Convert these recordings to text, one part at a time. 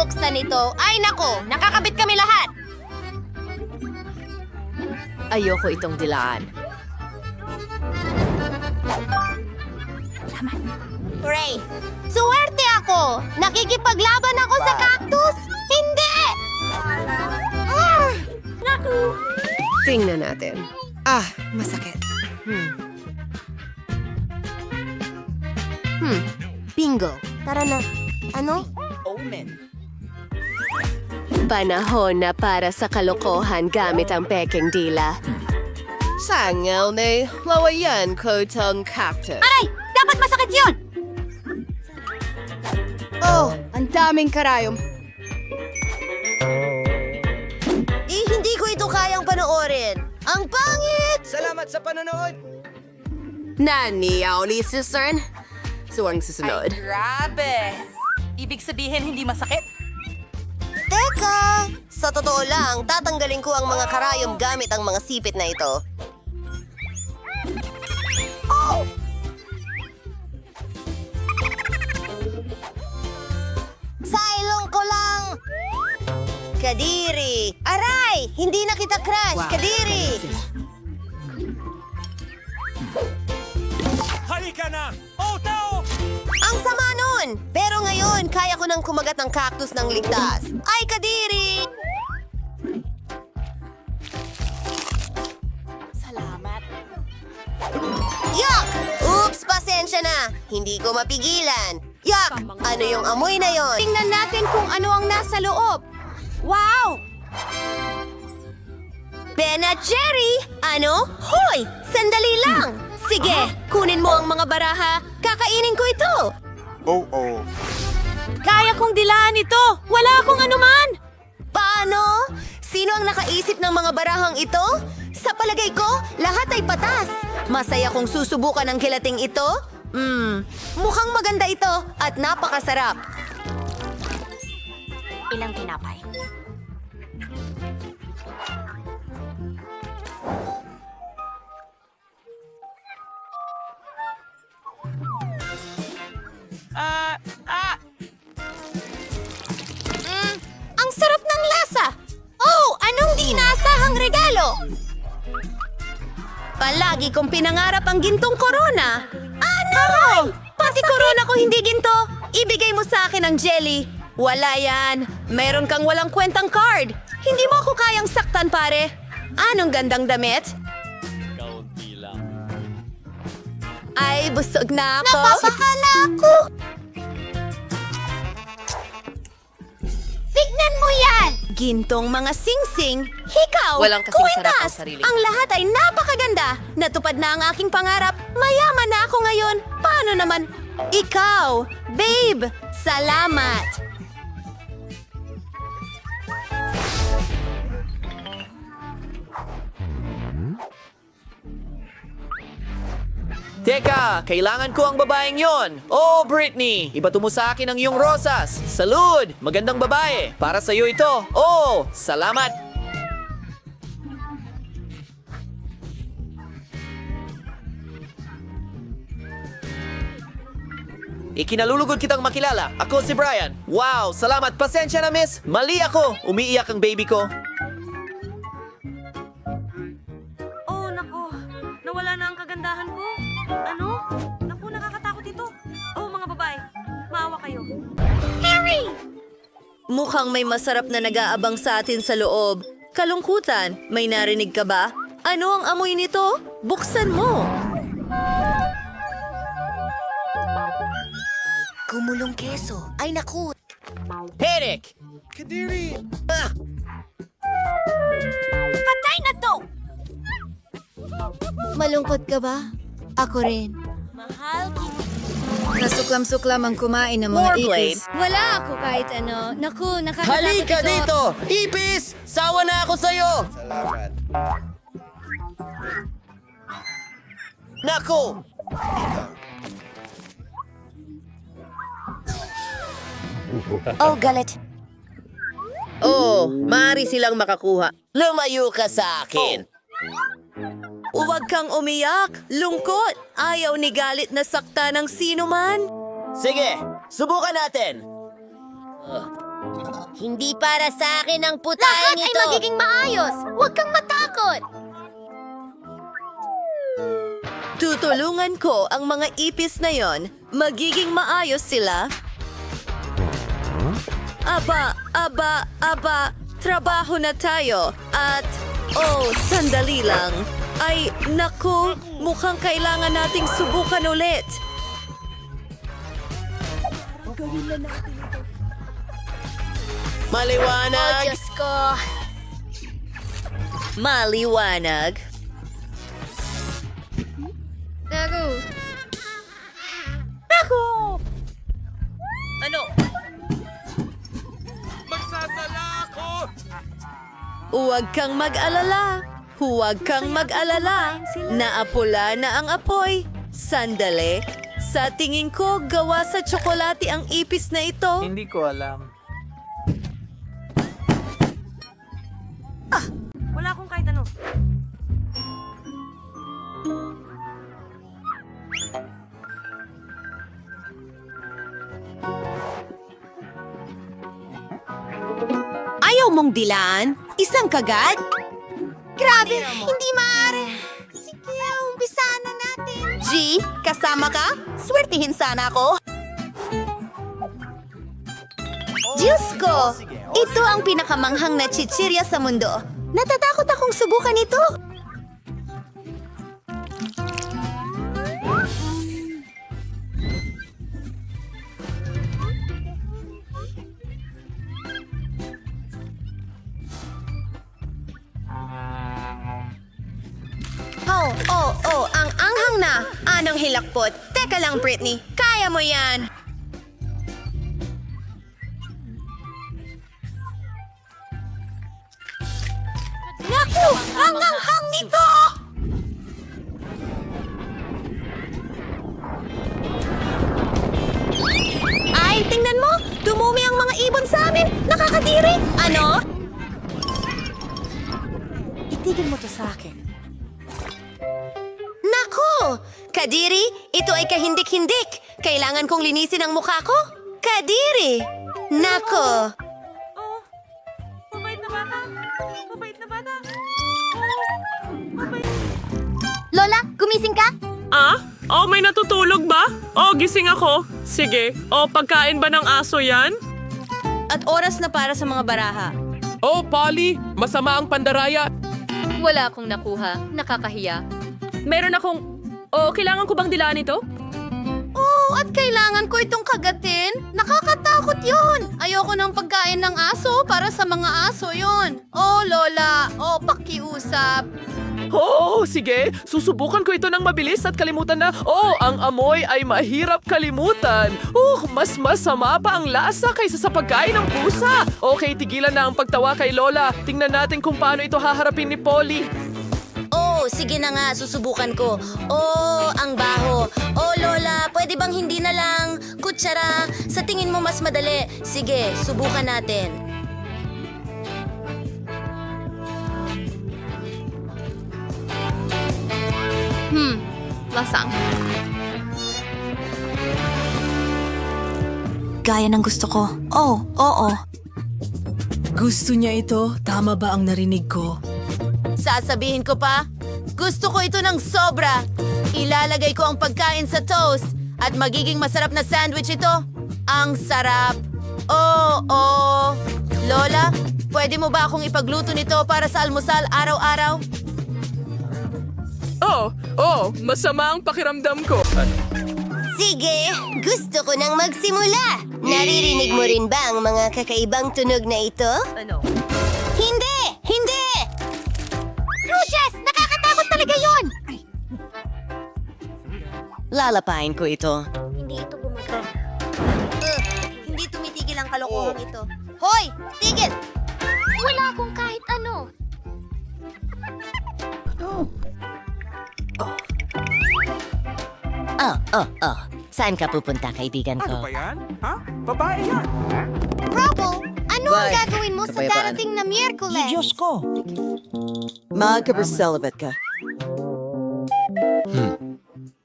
bubuksan ito. Ay nako, nakakabit kami lahat. Ayoko itong dilaan. Hooray! Suwerte ako! Nakikipaglaban ako sa cactus? Hindi! Tingnan natin. Masakit. Bingo. Tara na. Ano? Panahon na para sa kalokohan gamit ang peking dila. Sangel na lawayan ko tong cactus. Aray! Dapat masakit yun! Oh, ang daming karayom. Hindi ko ito kayang panoorin. Ang pangit! Salamat sa panonood! Naniyaw ni Susan. So ang susunod. Grabe! Ibig sabihin hindi masakit? Teka! Sa totoo lang, tatanggalin ko ang mga karayom gamit ang mga sipit na ito. Oh! Sa ilong ko lang! Kadiri! Aray! Hindi na kita crush! Kadiri! Halika na! Oh, tao! Ang sama nun! Pero ngayon, kaya ko nang kumagat ng cactus ng ligtas. Ay, Kadiri! Salamat. Yuck! Oops, pasensya na. Hindi ko mapigilan. Yuck! Ano yung amoy na yon? Tingnan natin kung ano ang nasa loob. Wow! Ben at Jerry! Ano? Hoy! Sandali lang! Sige, kunin mo ang mga baraha. Kakainin ko ito. Oh. Kaya kong dilaan ito. Wala akong anuman. Paano? Sino ang nakaisip ng mga barahang ito? Sa palagay ko, lahat ay patas. Masaya kong susubukan ang kilating ito. Mukhang maganda ito at napakasarap. Ilang tinapay? Ang sarap ng lasa! Oh, anong di inaasahang regalo? Palagi kong pinangarap ang gintong korona. Ano? Pati korona ko hindi ginto. Ibigay mo sa akin ang jelly. Wala yan. Meron kang walang kwentang card. Hindi mo ako kayang saktan, pare. Anong gandang damit? Ay, busog na ako. Napapahala ako. Tignan mo yan! Gintong mga singsing, hikaw, Walang kasing sarap ang kwintas. sarili. Ang lahat ay napakaganda. Natupad na ang aking pangarap. Mayaman na ako ngayon. Paano naman? Ikaw, babe, salamat. Teka, kailangan ko ang babaeng yon. Oh, Britney, ibato mo sa akin ang iyong rosas. Salud! Magandang babae. Para sa iyo ito. Oh, salamat. Ikinalulugod kitang makilala. Ako si Brian. Wow, salamat. Pasensya na, miss. Mali ako. Umiiyak ang baby ko. Oh, nako. Nawala na ang kagandahan ko. Ano? Naku, nakakatakot ito. Oh, mga babae. Maawa kayo. Mukhang may masarap na nag-aabang sa atin sa loob. Kalungkutan, may narinig ka ba? Ano ang amoy nito? Buksan mo. Gumulong keso. Ay naku. Headache! Kadiri! Patay na to! Malungkot ka ba? Ako rin. Mahal Nasuklam-suklam ang kumain ng mga More ipis. Wala ako kahit ano. Naku, nakakatakot Halika ito. dito! Ipis! Sawa na ako sa'yo! Salamat. Naku! Oh, galit. Oh, maaari silang makakuha. Lumayo ka sa akin! Huwag kang umiyak. Lungkot. Ayaw ni galit na sakta ng sino man. Sige, subukan natin! Hindi para sa akin ang putahe nito. Lahat ay magiging maayos. Huwag kang matakot. Tutulungan ko ang mga ipis na yon. Magiging maayos sila. Aba, trabaho na tayo. At, sandali lang. Ay, naku, mukhang kailangan nating subukan ulit. Maliwanag! Diyos ko. Maliwanag. Ano? Huwag kang mag-alala. Huwag kang mag-alala. Naapula na ang apoy. Sandali. Sa tingin ko, gawa sa tsokolate ang ipis na ito. Hindi ko alam. Wala akong kahit ano. Ayaw mong dilaan? Isang kagat? Grabe, hindi maaari. Sige, umpisahan na natin. G, kasama ka? Swertihin sana ako. Diyos ko! Ito ang pinakamanghang na chichirya sa mundo. Natatakot akong subukan ito. Ang anghang na. Anong hilakpot? Teka lang, Britney. Kaya mo yan. Naku! Ang anghang nito! Ay, tingnan mo! Dumumi ang mga ibon sa amin! Nakakadiri! Ano? Itigil mo to sa akin. Naku! Kadiri, ito ay kahindik-hindik. Kailangan kong linisin ang mukha ko? Kadiri! Naku! Oh, mabait na bata. Mabait na bata. Mabait. Lola, gumising ka? May natutulog ba? Gising ako. Sige. Pagkain ba ng aso yan? At oras na para sa mga baraha. Polly! Masama ang pandaraya. Wala akong nakuha. Nakakahiya. Meron akong... kailangan ko bang dilaan ito? At kailangan ko itong kagatin? Nakakatakot yun! Ayoko ng pagkain ng aso para sa mga aso yun. Lola. Pakiusap. Sige. Susubukan ko ito ng mabilis at kalimutan na, ang amoy ay mahirap kalimutan. Mas masama pa ang lasa kaysa sa pagkain ng pusa. Okay, tigilan na ang pagtawa kay Lola. Tingnan natin kung paano ito haharapin ni Polly. Sige na nga, susubukan ko. Ang baho. Lola, pwede bang hindi na lang? Kutsara, sa tingin mo mas madali. Sige, subukan natin. Lasang. Gaya ng gusto ko. Oo. Gusto niya ito? Tama ba ang narinig ko? Sasabihin ko pa, gusto ko ito ng sobra. Ilalagay ko ang pagkain sa toast at magiging masarap na sandwich ito. Ang sarap. Lola, pwede mo ba akong ipagluto nito para sa almusal araw-araw? Masama ang pakiramdam ko. Sige, gusto ko nang magsimula. Naririnig mo rin ba ang mga kakaibang tunog na ito? Ano? Hindi! Ruches! Nakakatakot talaga yon! Lalapain ko ito. Hindi ito gumagana. Hindi tumitigil ang kalokohan ito. Hoy! Tigil! Wala akong kahit ano. Saan ka pupunta, kaibigan ko? Ano ba yan? Ha? Babae yan. Robo, ano ang gagawin mo sa darating na Miyerkules? Diyos ko! Magkaparsalabat ka.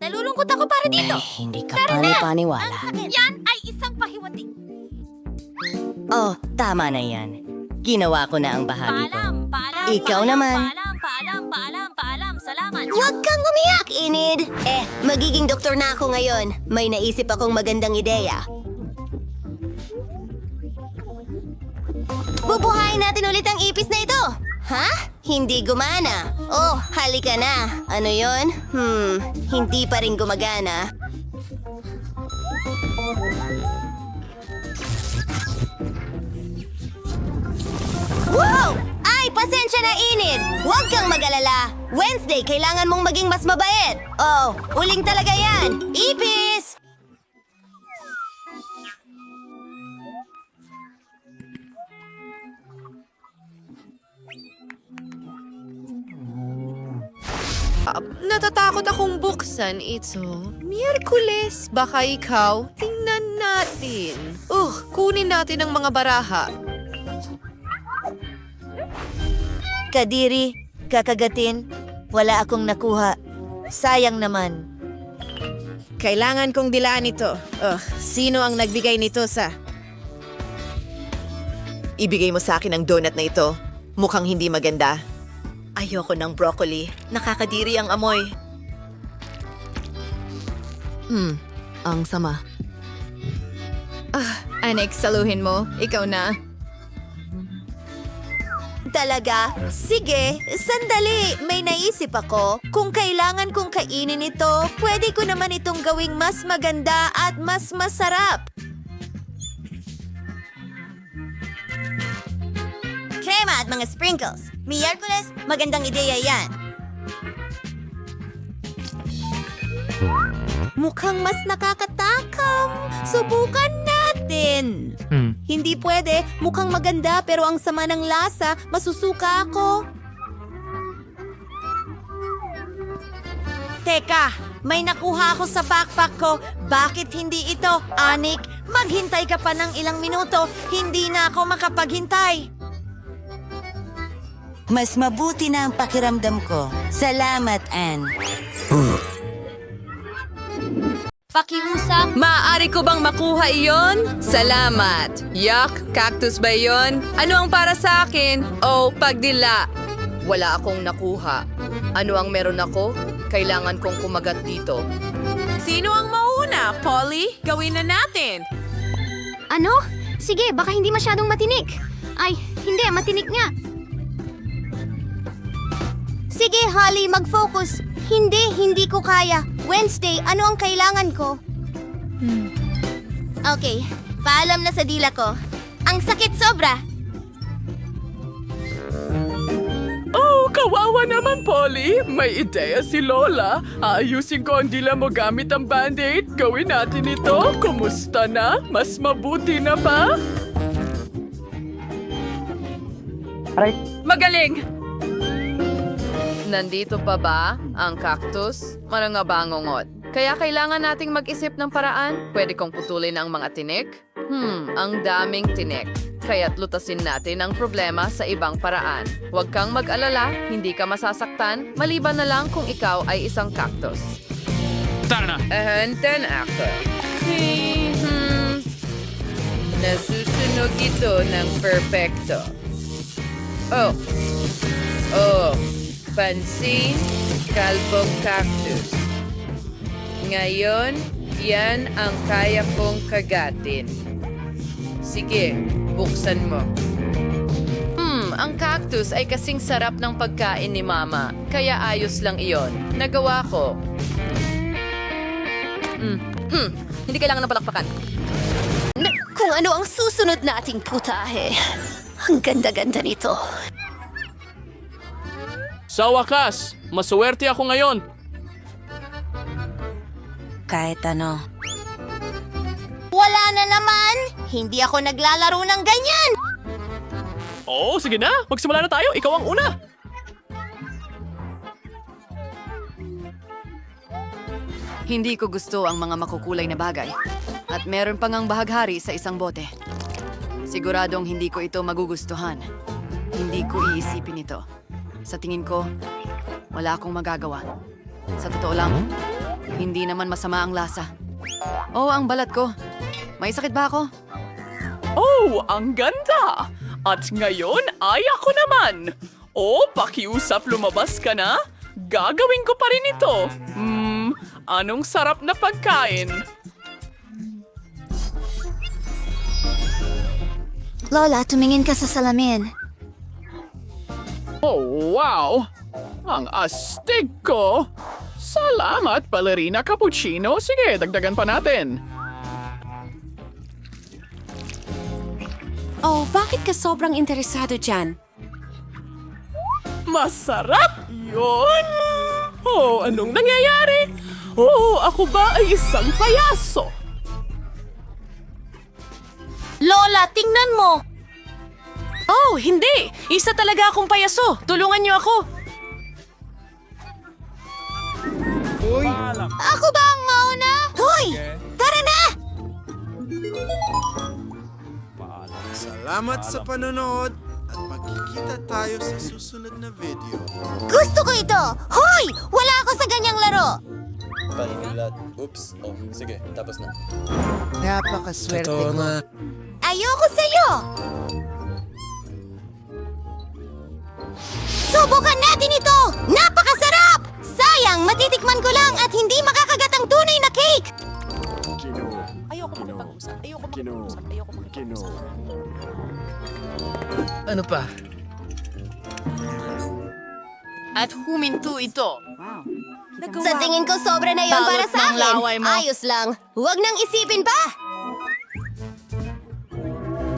Nalulungkot ako para dito. Hindi ka Tara na! paniwala. Yan ay isang pahiwatig. Oh, tama na yan. Ginawa ko na ang bahagi ko. Ikaw naman. Salamat. Huwag kang umiyak, Enid! Magiging doktor na ako ngayon. May naisip akong magandang ideya. Bubuhayin natin ulit ang ipis na ito! Ha? Hindi gumana. Oh, halika na. Ano yon? Hindi pa rin gumagana. Wow! Ay, pasensya na, Enid! Huwag kang mag-alala. Wednesday, kailangan mong maging mas mabait. Oh, uling talaga yan. Ipis! Natatakot akong buksan ito. Miyerkules, baka ikaw? Tingnan natin. Kunin natin ang mga baraha. Kadiri, kakagatin. Wala akong nakuha. Sayang naman. Kailangan kong dilaan ito. Sino ang nagbigay nito sa... Ibigay mo sa akin ang donut na ito. Mukhang hindi maganda. Ayoko ng broccoli. Nakakadiri ang amoy. Ang sama. Anek, saluhin mo. Ikaw na. Talaga? Sige, sandali. May naisip ako. Kung kailangan kong kainin ito, pwede ko naman itong gawing mas maganda at mas masarap. Krema at mga sprinkles. Miyerkules, magandang ideya yan. Mukhang mas nakakatakam. Subukan natin. Hindi pwede. Mukhang maganda pero ang sama ng lasa. Masusuka ako. Teka, may nakuha ako sa backpack ko. Bakit hindi ito, Anik? Maghintay ka pa ng ilang minuto. Hindi na ako makapaghintay. Mas mabuti na ang pakiramdam ko. Salamat, Anne. Pakiusap. Maaari ko bang makuha iyon? Salamat. Yak, cactus ba iyon? Ano ang para sa akin? Oh, pagdila. Wala akong nakuha. Ano ang meron ako? Kailangan kong kumagat dito. Sino ang mauna? Polly, gawin na natin. Ano? Sige, baka hindi masyadong matinik. Ay, hindi, matinik nga. Sige, Holly, mag-focus. Hindi ko kaya. Wednesday, ano ang kailangan ko? Okay, paalam na sa dila ko. Ang sakit sobra. Oh, kawawa naman, Polly. May ideya si Lola. Ayusin ko ang dila mo gamit ang Band-Aid. Gawin natin ito. Kumusta na? Mas mabuti na ba? Magaling! Nandito pa ba ang cactus? Marangabangongot. Kaya kailangan nating mag-isip ng paraan. Pwede kong putulin ang mga tinik? Ang daming tinik. Kaya't lutasin natin ang problema sa ibang paraan. Huwag kang mag-alala, hindi ka masasaktan, maliban na lang kung ikaw ay isang cactus. Tara na! Ahantan ako. Nasusunog ito ng perpekto. Oh. Pansin, kalbong cactus. Ngayon, yan ang kaya kong kagatin. Sige, buksan mo. Ang cactus ay kasing sarap ng pagkain ni Mama, kaya ayos lang iyon. Nagawa ko. Hindi kailangan ng palakpakan. Kung ano ang susunod nating putahe. Ang ganda-ganda nito. Sa wakas, masuwerte ako ngayon. Kahit ano. Wala na naman! Hindi ako naglalaro ng ganyan! Oo, sige na. Magsimula na tayo. Ikaw ang una. Hindi ko gusto ang mga makukulay na bagay. At meron pang ang bahaghari sa isang bote. Siguradong hindi ko ito magugustuhan. Hindi ko iisipin ito. Sa tingin ko, wala akong magagawa. Sa totoo lang, hindi naman masama ang lasa. Oh, ang balat ko. May sakit ba ako? Oh, ang ganda! At ngayon ay ako naman. Oh, pakiusap lumabas ka na? Gagawin ko pa rin ito. Anong sarap na pagkain. Lola, tumingin ka sa salamin. Oh, wow! Ang astig ko! Salamat, ballerina cappuccino. Sige, dagdagan pa natin. Oh, bakit ka sobrang interesado dyan? Masarap yun! Oh, anong nangyayari? Oh, ako ba ay isang payaso? Lola, tingnan mo! Oh, hindi! Isa talaga akong payaso. Tulungan niyo ako. Ako ba ang mauna? Hoy! Tara na! Salamat sa panonood at magkikita tayo sa susunod na video. Gusto ko ito! Hoy! Wala ako sa ganyang laro! Oops. Oh, sige. Tapos na. Napakaswerte ko. Ayoko sa'yo! Subukan natin ito! Napakasarap! Sayang, matitikman ko lang at hindi makakagat ang tunay na cake! Ano pa? At huminto ito. Sa tingin ko sobra na yon para Balot sa ng akin. laway mo. Ayos lang. Huwag nang isipin pa!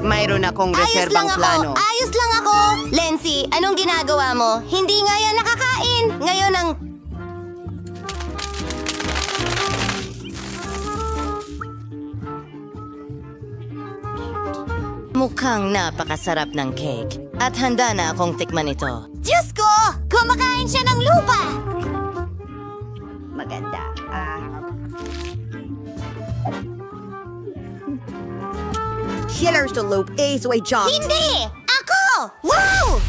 Mayroon akong reserbang plano. Ayos lang ako! Lency, anong ginagawa mo? Hindi nga yan nakakain! Ngayon ang... Mukhang napakasarap ng cake. At handa na akong tikman ito. Diyos ko! Kumakain siya ng lupa! Maganda. Here's the loop, Ace Way Jump. Hindi! Ako! Wow!